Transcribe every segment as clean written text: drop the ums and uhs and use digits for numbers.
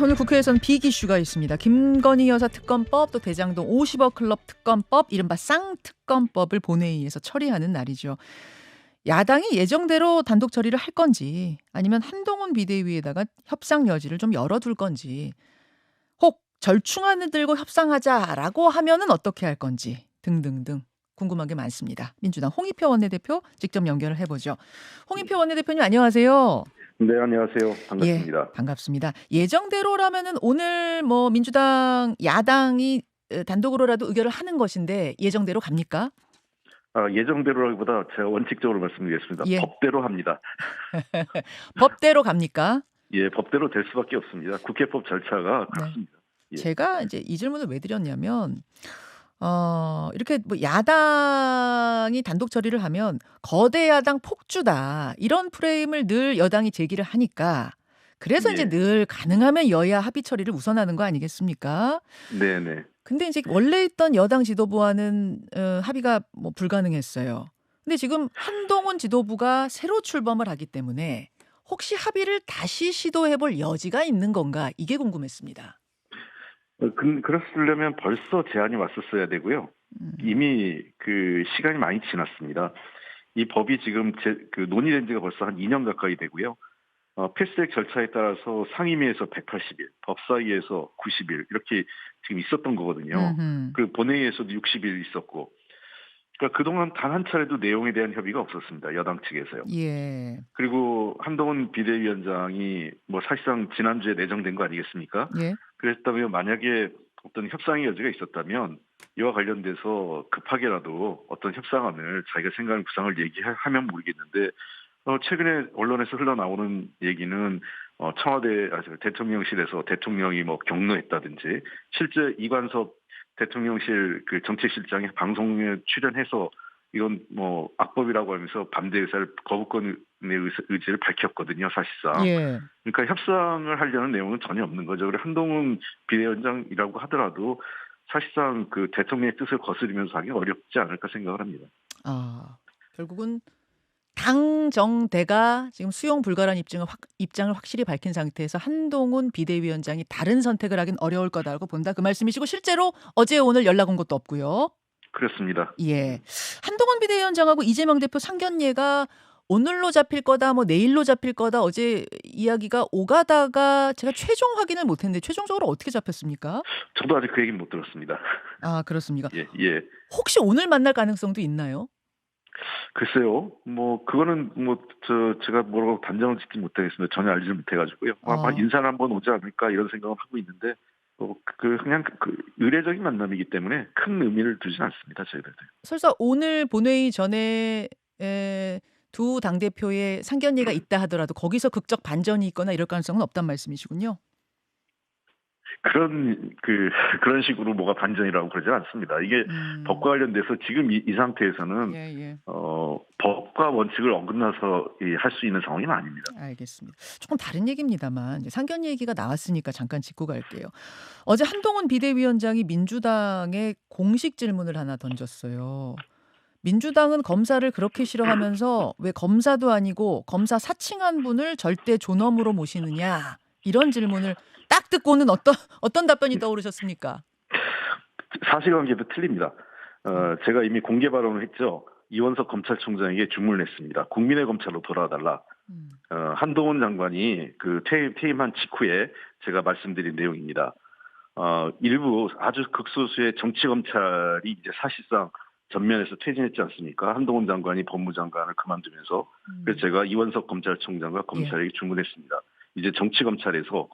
오늘 국회에서는 빅 이슈가 있습니다. 김건희 여사 특검법, 또 대장동 50억 클럽 특검법, 이른바 쌍특검법을 본회의에서 처리하는 날이죠. 야당이 예정대로 단독 처리를 할 건지, 아니면 한동훈 비대위에다가 협상 여지를 좀 열어둘 건지, 혹 절충안을 들고 협상하자라고 하면은 어떻게 할 건지 등등등 궁금한 게 많습니다. 민주당 홍익표 원내대표 직접 연결을 해보죠. 홍익표 원내대표님, 안녕하세요. 네, 안녕하세요. 예, 반갑습니다. 반갑습니다. 예정대로라면은 오늘 뭐 민주당 야당이 단독으로라도 의결을 하는 것인데 예정대로 갑니까? 예정대로라기보다 제가 원칙적으로 말씀드리겠습니다. 예. 법대로 합니다. 법대로 갑니까? 예, 법대로 될 수밖에 없습니다. 국회법 절차가 네. 그렇습니다. 예. 제가 이제 이 질문을 왜 드렸냐면 이렇게 뭐 야당이 단독 처리를 하면 거대 야당 폭주다, 이런 프레임을 늘 여당이 제기를 하니까, 그래서 이제 예. 늘 가능하면 여야 합의 처리를 우선하는 거 아니겠습니까? 네네. 근데 이제 원래 있던 여당 지도부와는 합의가 뭐 불가능했어요. 근데 지금 한동훈 지도부가 새로 출범을 하기 때문에 혹시 합의를 다시 시도해볼 여지가 있는 건가, 이게 궁금했습니다. 그랬으려면 벌써 제안이 왔었어야 되고요. 음. 이미 그 시간이 많이 지났습니다. 이 법이 지금 논의된 지가 벌써 한 2년 가까이 되고요. 패스트트랙 절차에 따라서 상임위에서 180일, 법사위에서 90일 이렇게 지금 있었던 거거든요. 음흠. 그 본회의에서도 60일 있었고, 그러니까 그동안 단 한 차례도 내용에 대한 협의가 없었습니다. 여당 측에서요. 예. 그리고 한동훈 비대위원장이 뭐 사실상 지난주에 내정된 거 아니겠습니까? 예. 그랬다면 만약에 어떤 협상의 여지가 있었다면 이와 관련돼서 급하게라도 어떤 협상안을 자기가 생각하는 구상을 얘기하면 모르겠는데, 최근에 언론에서 흘러나오는 얘기는 청와대 대통령실에서 대통령이 뭐 격노했다든지, 실제 이관섭 대통령실 그 정책실장이 방송에 출연해서 이건 뭐 악법이라고 하면서 반대 의사를, 거부권의 의지를 밝혔거든요, 사실상. 예. 그러니까 협상을 하려는 내용은 전혀 없는 거죠. 그리고 한동훈 비대위원장이라고 하더라도 사실상 그 대통령의 뜻을 거스르면서 하기 어렵지 않을까 생각을 합니다. 결국은 당정대가 지금 수용 불가란 입장을 확실히 밝힌 상태에서 한동훈 비대위원장이 다른 선택을 하긴 어려울 거다라고 본다, 그 말씀이시고, 실제로 어제 오늘 연락 온 것도 없고요. 그렇습니다. 예. 한동훈 비대위원장하고 이재명 대표 상견례가 오늘로 잡힐 거다, 뭐 내일로 잡힐 거다, 어제 이야기가 오가다가 제가 최종 확인을 못했는데 최종적으로 어떻게 잡혔습니까? 저도 아직 그 얘기는 못 들었습니다. 아, 그렇습니까? 예, 예. 혹시 오늘 만날 가능성도 있나요? 글쎄요. 뭐 그거는 뭐 제가 뭐라고 단정을 짓지 못하겠습니다. 전혀 알지 못해가지고요. 아마 인사를 한번 오지 않을까 이런 생각을 하고 있는데, 그냥 의례적인 만남이기 때문에 큰 의미를 두진 않습니다, 저희들도. 설사 오늘 본회의 전에 두 당대표의 상견례가 있다 하더라도 거기서 극적 반전이 있거나 이럴 가능성은 없단 말씀이시군요. 그런 식으로 뭐가 반전이라고 그러지 않습니다. 이게 법과 관련돼서 지금 이 상태에서는 예. 법과 원칙을 어긋나서 할 수 있는 상황이 아닙니다. 알겠습니다. 조금 다른 얘기입니다만 이제 상견례 얘기가 나왔으니까 잠깐 짚고 갈게요. 어제 한동훈 비대위원장이 민주당에 공식 질문을 하나 던졌어요. 민주당은 검사를 그렇게 싫어하면서 왜 검사도 아니고 검사 사칭한 분을 절대 존엄으로 모시느냐, 이런 질문을 딱 듣고는 어떤 답변이 떠오르셨습니까? 사실관계도 틀립니다. 제가 이미 공개 발언을 했죠. 이원석 검찰총장에게 주문을 했습니다. 국민의 검찰로 돌아와달라. 한동훈 장관이 그 퇴임한 직후에 제가 말씀드린 내용입니다. 일부 아주 극소수의 정치 검찰이 이제 사실상 전면에서 퇴진했지 않습니까? 한동훈 장관이 법무장관을 그만두면서. 그래서 제가 이원석 검찰총장과 검찰에게 주문했습니다. 이제 정치 검찰에서,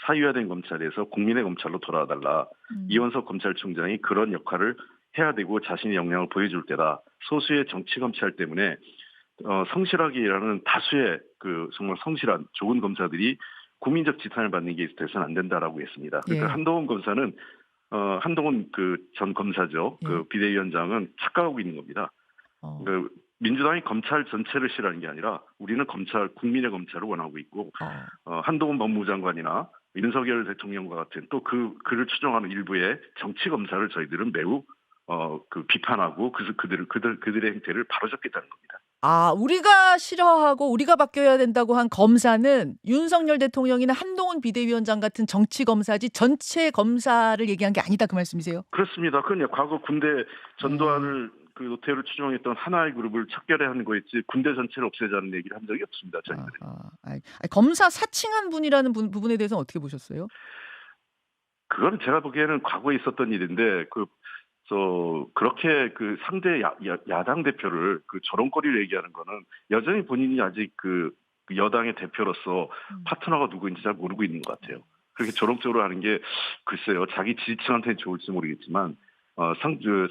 사유화된 검찰에서 국민의 검찰로 돌아와달라. 이원석 검찰총장이 그런 역할을 해야 되고 자신의 역량을 보여줄 때다. 소수의 정치 검찰 때문에 성실하게 일하는 다수의 정말 성실한 좋은 검사들이 국민적 지탄을 받는 게 있어서는 안 된다라고 했습니다. 그러니까 예. 한동훈 검사는 한동훈 전 검사죠. 예. 비대위원장은 착각하고 있는 겁니다. 민주당이 검찰 전체를 싫어하는 게 아니라 우리는 국민의 검찰을 원하고 있고, 한동훈 법무장관이나 윤석열 대통령과 같은 또 그를 추종하는 일부의 정치 검사를 저희들은 매우 비판하고 그들의 행태를 바로잡겠다는 겁니다. 우리가 싫어하고 우리가 바뀌어야 된다고 한 검사는 윤석열 대통령이나 한동훈 비대위원장 같은 정치 검사지 전체 검사를 얘기한 게 아니다 그 말씀이세요? 그렇습니다. 그건 과거 군대 네. 전두환을 그 노태우를 추종했던 하나의 그룹을 척결해하는 거였지 군대 전체를 없애자는 얘기를 한 적이 없습니다. 저희들이. 검사 사칭한 분이라는 부분에 대해서는 어떻게 보셨어요? 그건 제가 보기에는 과거에 있었던 일인데 그렇게 그 상대 야당 대표를 그 저런 거리를 얘기하는 거는 여전히 본인이 아직 그 여당의 대표로서 파트너가 누구인지 잘 모르고 있는 것 같아요. 그렇게 조롱적으로 하는 게 글쎄요, 자기 지지층한테는 좋을지 모르겠지만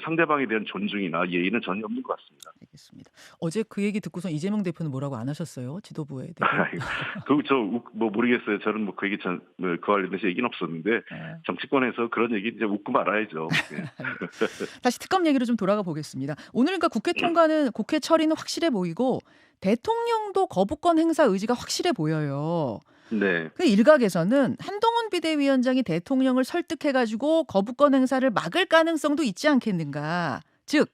상대방에 대한 존중이나 예의는 전혀 없는 것 같습니다. 알겠습니다. 어제 그 얘기 듣고서 이재명 대표는 뭐라고 안 하셨어요? 지도부에 대고. 뭐 모르겠어요. 저는 뭐 그 얘기 그 관련돼서 얘기는 없었는데 네. 정치권에서 그런 얘기 이제 웃고 말아야죠. 네. 다시 특검 얘기로 좀 돌아가 보겠습니다. 오늘 그러니까 국회 처리는 확실해 보이고 대통령도 거부권 행사 의지가 확실해 보여요. 네. 그 일각에서는 한동훈 비대위원장이 대통령을 설득해가지고 거부권 행사를 막을 가능성도 있지 않겠는가. 즉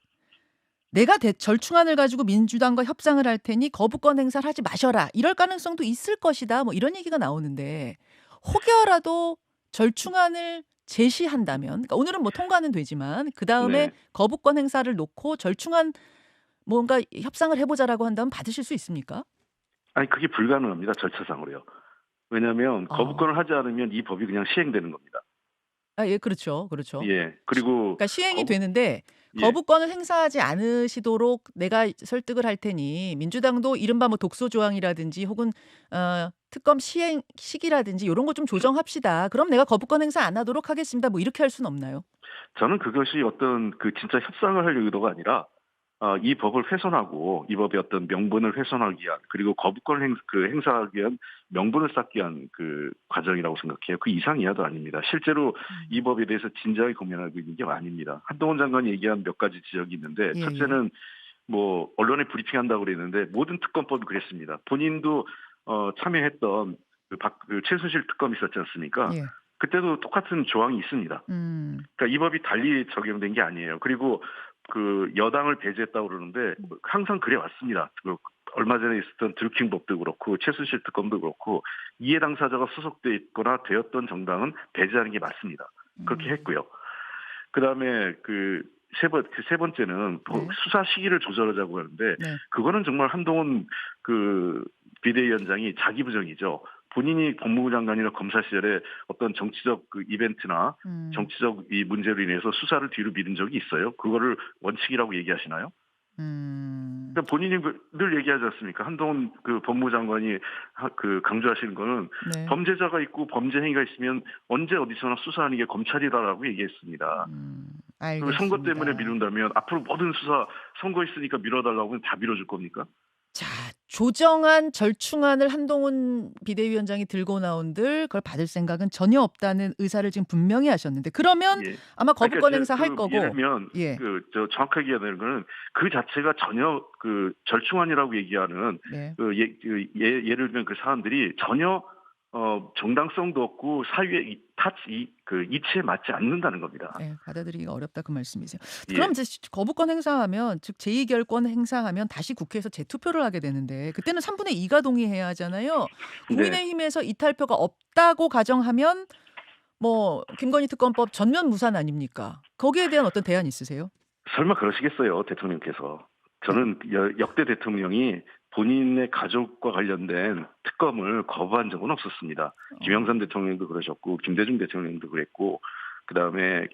내가 절충안을 가지고 민주당과 협상을 할 테니 거부권 행사를 하지 마셔라. 이럴 가능성도 있을 것이다. 뭐 이런 얘기가 나오는데 혹여라도 절충안을 제시한다면 그러니까 오늘은 뭐 통과는 되지만 그다음에 네. 거부권 행사를 놓고 절충안 뭔가 협상을 해보자라고 한다면 받으실 수 있습니까? 아니 그게 불가능합니다. 절차상으로요. 왜냐하면 거부권을 아, 하지 않으면 이 법이 그냥 시행되는 겁니다. 예, 그렇죠. 그렇죠. 예. 그리고 그러니까 시행이 거부 되는데 예. 거부권을 행사하지 않으시도록 내가 설득을 할 테니 민주당도 이른바 뭐 독소 조항이라든지 혹은 특검 시행 시기라든지 이런 거 좀 조정합시다. 그럼 내가 거부권 행사 안 하도록 하겠습니다. 뭐 이렇게 할 수는 없나요? 저는 그것이 어떤 그 진짜 협상을 할 의도가 아니라 이 법을 훼손하고 이 법의 어떤 명분을 훼손하기 위한 그리고 거부권 행사하기 위한 명분을 쌓기 위한 그 과정이라고 생각해요. 그 이상 이하도 아닙니다. 실제로 이 음. 법에 대해서 진지하게 고민하고 있는 게 아닙니다. 한동훈 장관이 얘기한 몇 가지 지적이 있는데 예, 예. 첫째는 뭐 언론에 브리핑한다고 그랬는데 모든 특검법이 그랬습니다. 본인도 참여했던 그 최순실 특검 있었지 않습니까? 예. 그때도 똑같은 조항이 있습니다. 음. 그러니까 이 법이 달리 적용된 게 아니에요. 그리고 그 여당을 배제했다고 그러는데 항상 그래 왔습니다. 얼마 전에 있었던 드루킹법도 그렇고 최순실 특검도 그렇고 이해 당사자가 소속돼 있거나 되었던 정당은 배제하는 게 맞습니다. 그렇게 음. 했고요. 그다음에 세 번째는 네. 수사 시기를 조절하자고 하는데 네. 그거는 정말 한동훈 그 비대위원장이 자기 부정이죠. 본인이 법무부 장관이나 검사 시절에 어떤 정치적 그 이벤트나 음. 정치적 이 문제로 인해서 수사를 뒤로 미룬 적이 있어요. 그거를 원칙이라고 얘기하시나요? 음. 그러니까 본인이 늘 얘기하지 않습니까? 한동훈 그 법무부 장관이 그 강조하시는 거는 네. 범죄자가 있고 범죄 행위가 있으면 언제 어디서나 수사하는 게 검찰이다라고 얘기했습니다. 그 선거 때문에 알겠습니다. 미룬다면 앞으로 모든 수사 선거 있으니까 미뤄달라고 하면 다 미뤄줄 겁니까? 자, 조정안 절충안을 한동훈 비대위원장이 들고 나온들 그걸 받을 생각은 전혀 없다는 의사를 지금 분명히 하셨는데 그러면 예. 아마 그러니까 거부권 행사할 예를 거고 들면 예. 정확하게 얘기하는 거는 그 자체가 전혀 그 절충안이라고 얘기하는 네. 예를 들면 그 사안들이 전혀 정당성도 없고 사유의 이치에 맞지 않는다는 겁니다. 네, 받아들이기가 어렵다 그 말씀이세요. 그럼 예. 이제 거부권 행사하면 즉 제2결권 행사하면 다시 국회에서 재투표를 하게 되는데 그때는 3분의 2가 동의해야 하잖아요. 네. 국민의힘에서 이탈표가 없다고 가정하면 뭐 김건희 특검법 전면 무산 아닙니까? 거기에 대한 어떤 대안 있으세요? 설마 그러시겠어요, 대통령께서. 네. 저는 역대 대통령이 본인의 가족과 관련된 특검을 거부한 적은 없었습니다. 어, 김영삼 대통령도 그러셨고, 김대중 대통령도 그랬고, 그다음에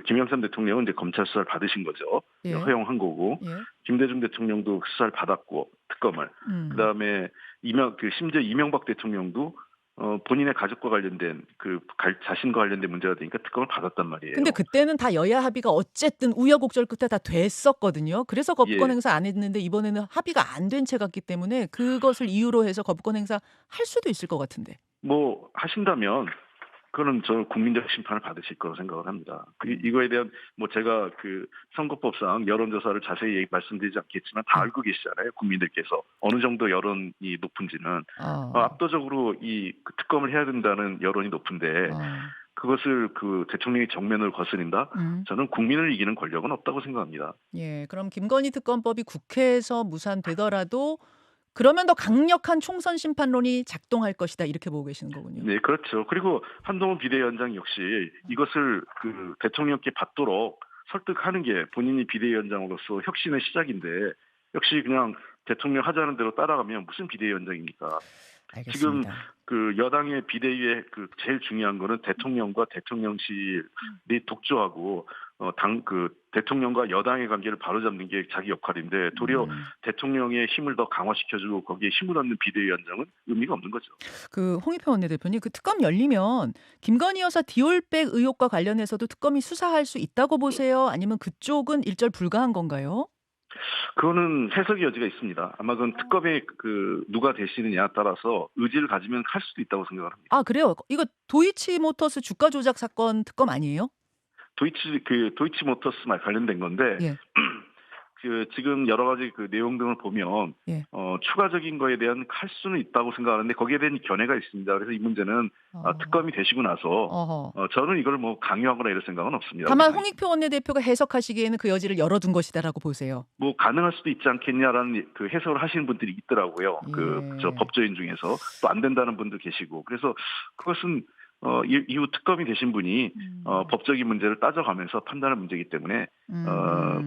김영삼 대통령은 이제 검찰 수사를 받으신 거죠. 예. 허용한 거고, 예. 김대중 대통령도 수사를 받았고, 특검을. 음. 그다음에 심지어 이명박 대통령도 본인의 가족과 관련된 자신과 관련된 문제가 되니까 특검을 받았단 근데 말이에요. 그때는 다 여야 합의가 어쨌든 우여곡절 끝에 다 됐었거든요. 그래서 거부권 예. 행사 안 했는데 이번에는 합의가 안 된 채 같기 때문에 그것을 이유로 해서 거부권 행사 할 수도 있을 것 같은데. 뭐 하신다면 그거는 저 국민적 심판을 받으실 거라고 생각을 합니다. 이거에 대한 뭐 제가 그 선거법상 여론조사를 자세히 말씀드리지 않겠지만 다 예. 알고 계시잖아요. 국민들께서 어느 정도 여론이 높은지는 아. 압도적으로 그 특검을 해야 된다는 여론이 높은데 아. 그것을 그 대통령의 정면을 거스린다? 음. 저는 국민을 이기는 권력은 없다고 생각합니다. 예. 그럼 김건희 특검법이 국회에서 무산되더라도 그러면 더 강력한 총선 심판론이 작동할 것이다. 이렇게 보고 계시는 거군요. 네, 그렇죠. 그리고 한동훈 비대위원장 역시 이것을 그 대통령께 받도록 설득하는 게 본인이 비대위원장으로서 혁신의 시작인데 역시 그냥 대통령 하자는 대로 따라가면 무슨 비대위원장입니까? 지금 알겠습니다. 그 여당의 비대위의 그 제일 중요한 거는 대통령과 대통령실이 독주하고 당 그 대통령과 여당의 관계를 바로잡는 게 자기 역할인데 도리어 음. 대통령의 힘을 더 강화시켜주고 거기에 힘을 얻는 비대위원장은 의미가 없는 거죠. 그 홍익표 원내대표님 그 특검 열리면 김건희 여사 디올백 의혹과 관련해서도 특검이 수사할 수 있다고 보세요? 아니면 그쪽은 일절 불가한 건가요? 그거는 해석의 여지가 있습니다. 아마 그건 특검에 그 누가 되시느냐에 따라서 의지를 가지면 할 수도 있다고 생각을 합니다. 아 그래요? 이거 도이치모터스 주가 조작 사건 특검 아니에요? 도이치모터스 말 관련된 건데 예. 그 지금 여러 가지 그 내용 등을 보면 예. 추가적인 거에 대한 할 수는 있다고 생각하는데 거기에 대한 견해가 있습니다. 그래서 이 문제는 어. 특검이 되시고 나서 어허. 저는 이걸 뭐 강요하거나 이럴 생각은 없습니다. 다만 그냥 홍익표 원내대표가 해석하시기에는 그 여지를 열어둔 것이다라고 보세요. 뭐 가능할 수도 있지 않겠냐라는 그 해석을 하시는 분들이 있더라고요. 그 저 예. 법조인 중에서 또 안 된다는 분도 계시고 그래서 그것은 이후 특검이 되신 분이 법적인 문제를 따져가면서 판단할 문제이기 때문에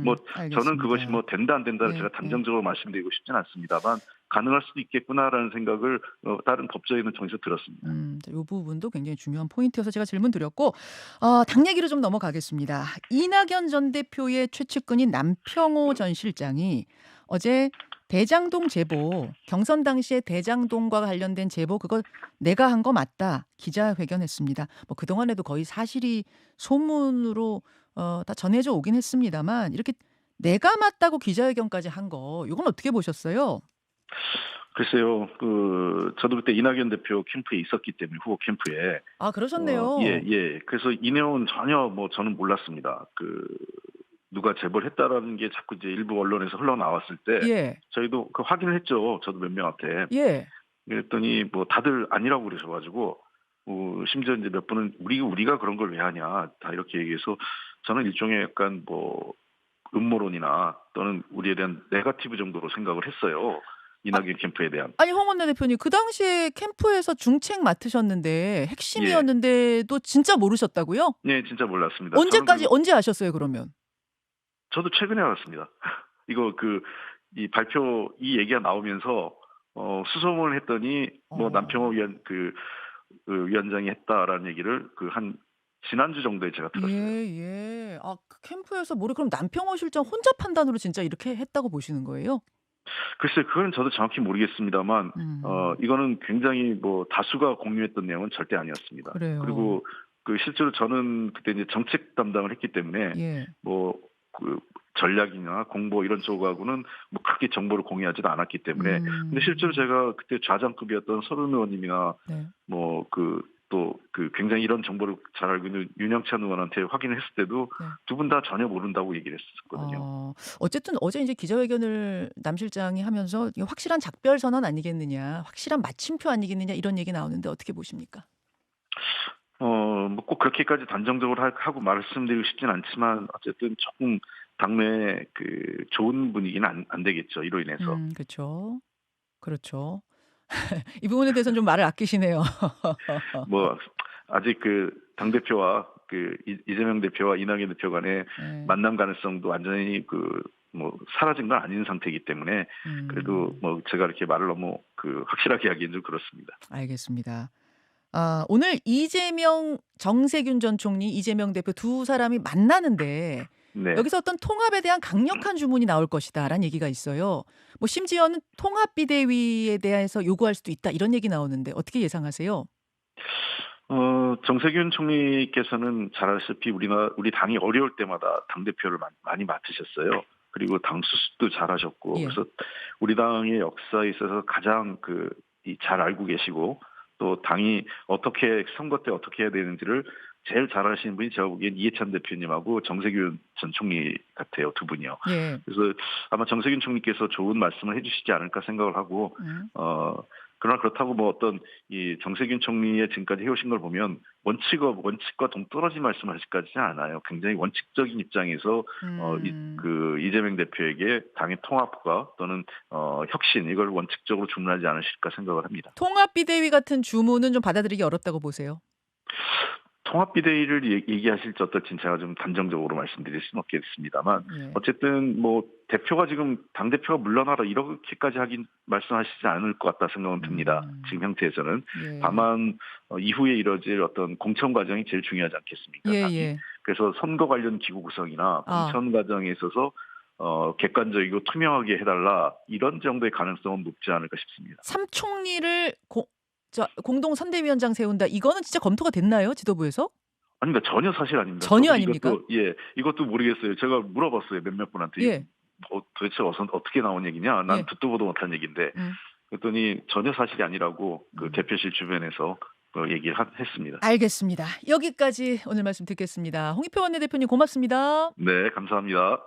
뭐 저는 그것이 알겠습니다. 뭐 된다 안 된다를 예, 제가 예. 단정적으로 말씀드리고 싶지는 않습니다만 가능할 수도 있겠구나라는 생각을 다른 법조인을 통해서 들었습니다. 이 부분도 굉장히 중요한 포인트여서 제가 질문 드렸고 당 얘기로 좀 넘어가겠습니다. 이낙연 전 대표의 최측근인 남평호 전 실장이 어제 대장동 제보, 경선 당시에 대장동과 관련된 제보 그거 내가 한 거 맞다 기자회견했습니다. 뭐 그동안에도 거의 사실이 소문으로 다 전해져 오긴 했습니다만 이렇게 내가 맞다고 기자회견까지 한 거 이건 어떻게 보셨어요? 글쎄요, 저도 그때 이낙연 대표 캠프에 있었기 때문에 후보 캠프에 아 그러셨네요. 예. 그래서 이 내용은 전혀 뭐 저는 몰랐습니다. 누가 제보를 했다라는 게 자꾸 이제 일부 언론에서 흘러나왔을 때 예. 저희도 그 확인을 했죠. 저도 몇 명한테. 예. 그랬더니 뭐 다들 아니라고 그러셔가지고 심지어 이제 몇 분은 우리가 그런 걸 왜 하냐 다 이렇게 얘기해서 저는 일종의 약간 뭐 음모론이나 또는 우리에 대한 네거티브 정도로 생각을 했어요. 아 이낙연 캠프에 대한. 아니 홍 원내대표님 그 당시에 캠프에서 중책 맡으셨는데 예. 핵심이었는데도 진짜 모르셨다고요? 네, 진짜 몰랐습니다. 언제까지 언제 아셨어요 그러면? 저도 최근에 알았습니다. 이거 이 발표 이 얘기가 나오면서 수소문을 했더니 뭐 남평호 어. 위원장이 했다라는 얘기를 한 지난주 정도에 제가 들었어요. 예. 그 캠프에서 그럼 남평호 실장 혼자 판단으로 진짜 이렇게 했다고 보시는 거예요? 글쎄 그건 저도 정확히 모르겠습니다만 음. 이거는 굉장히 뭐 다수가 공유했던 내용은 절대 아니었습니다. 그래요. 그리고 실제로 저는 그때 이제 정책 담당을 했기 때문에 예. 뭐 전략이나 공보 이런 쪽하고는 뭐 크게 정보를 공유하지도 않았기 때문에 근데 실제로 제가 그때 좌장급이었던 서른 의원님이나 네. 뭐 또 굉장히 이런 정보를 잘 알고 있는 윤영찬 의원한테 확인을 했을 때도 네. 두 분 다 전혀 모른다고 얘기를 했었거든요. 어쨌든 어제 이제 기자회견을 남 실장이 하면서 이게 확실한 작별 선언 아니겠느냐, 확실한 마침표 아니겠느냐 이런 얘기 나오는데 어떻게 보십니까? 뭐 꼭 그렇게까지 단정적으로 하고 말씀드리고 싶진 않지만 어쨌든 조금 당내에 좋은 분위기는 안 되겠죠. 이로 인해서. 그렇죠. 그렇죠. 이 부분에 대해서는 좀 말을 아끼시네요. 뭐 아직 당대표와 이재명 대표와 이낙연 대표 간의 네. 만남 가능성도 완전히 뭐 사라진 건 아닌 상태이기 때문에 그래도 뭐 제가 이렇게 말을 너무 확실하게 하기엔 좀 그렇습니다. 알겠습니다. 오늘 정세균 전 총리, 이재명 대표 두 사람이 만나는데 네. 여기서 어떤 통합에 대한 강력한 주문이 나올 것이다라는 얘기가 있어요. 뭐 심지어는 통합 비대위에 대해서 요구할 수도 있다 이런 얘기 나오는데 어떻게 예상하세요? 정세균 총리께서는 잘 아시다시피 우리 당이 어려울 때마다 당대표를 많이 맡으셨어요. 그리고 당 수습도 잘 하셨고, 예. 그래서 우리 당의 역사에 있어서 가장 잘 알고 계시고, 또 당이 선거 때 어떻게 해야 되는지를 제일 잘 아시는 분이 제가 보기엔 이해찬 대표님하고 정세균 전 총리 같아요. 두 분이요. 예. 그래서 아마 정세균 총리께서 좋은 말씀을 해주시지 않을까 생각을 하고, 음. 그러나 그렇다고 뭐 어떤 이 정세균 총리의 지금까지 해오신 걸 보면 원칙과 동떨어진 말씀하실까지는 않아요. 굉장히 원칙적인 입장에서 이재명 대표에게 당의 통합과 또는 혁신 이걸 원칙적으로 주문하지 않으실까 생각을 합니다. 통합비대위 같은 주문은 좀 받아들이기 어렵다고 보세요? 통합비대위를 얘기하실지 어떨지는 제가 좀 단정적으로 말씀드릴 수는 없겠습니다만 예. 어쨌든 뭐 대표가 지금 당대표가 물러나라 이렇게까지 말씀하시지 않을 것 같다 생각은 듭니다. 지금 형태에서는. 예. 다만 이후에 이뤄질 어떤 공천 과정이 제일 중요하지 않겠습니까? 예. 그래서 선거 관련 기구 구성이나 공천 과정에 있어서 객관적이고 투명하게 해달라 이런 정도의 가능성은 높지 않을까 싶습니다. 3총리를 공동 선대위원장 세운다. 이거는 진짜 검토가 됐나요? 지도부에서? 아닙니다. 전혀 사실 아닙니다. 전혀 아닙니까? 이것도 모르겠어요. 제가 물어봤어요. 몇몇 분한테. 예. 도대체 어떻게 나온 얘기냐? 난 예. 듣도 보도 못한 얘기인데. 그랬더니 전혀 사실이 아니라고 그 대표실 주변에서 얘기를 했습니다. 알겠습니다. 여기까지 오늘 말씀 듣겠습니다. 홍익표 원내대표님 고맙습니다. 네, 감사합니다.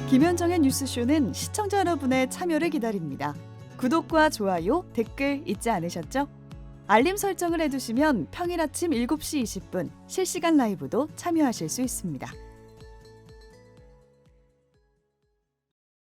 김현정의 뉴스쇼는 시청자 여러분의 참여를 기다립니다. 구독과 좋아요, 댓글 잊지 않으셨죠? 알림 설정을 해두시면 평일 아침 7시 20분 실시간 라이브도 참여하실 수 있습니다.